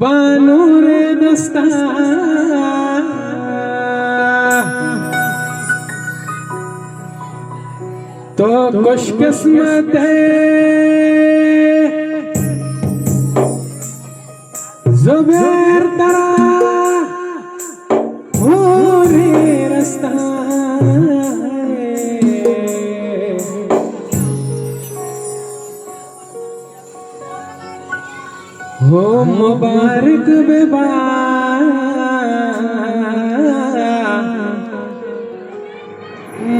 बानूर दस्ता तो खुशकिस्मत है ज़ुबैर तरा होरे रास्ता हो मुबारक बेबा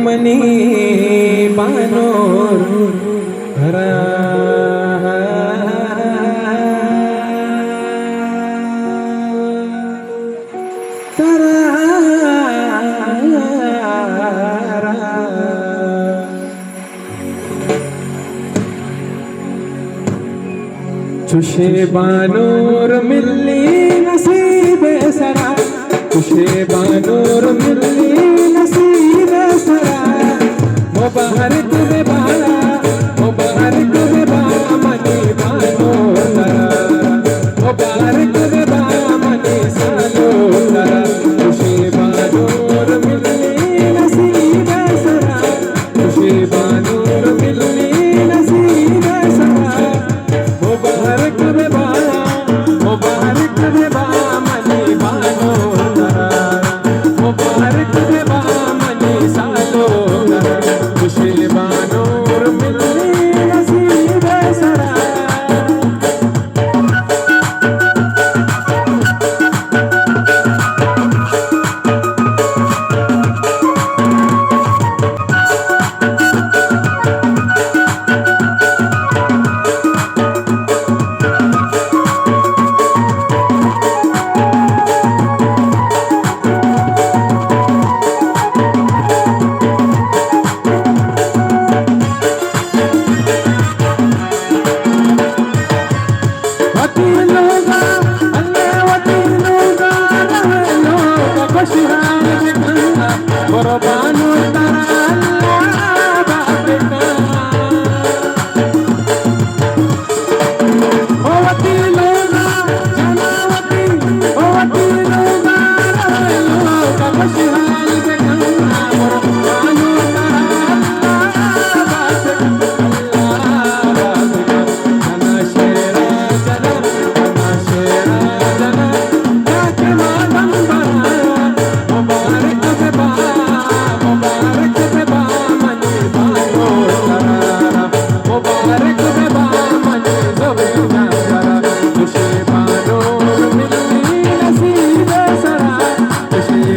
मनी बानूर तरा चुशे बानूर मिली नसीब सरा चुशे बानूर मिली नसीब सरा मुबारक बेबा मुबारक बेबा मनी बानूर तरा मुबारक बेबा मनी सालो तरा चुशे बानूर मिली नसीब सरा चुशे बानूर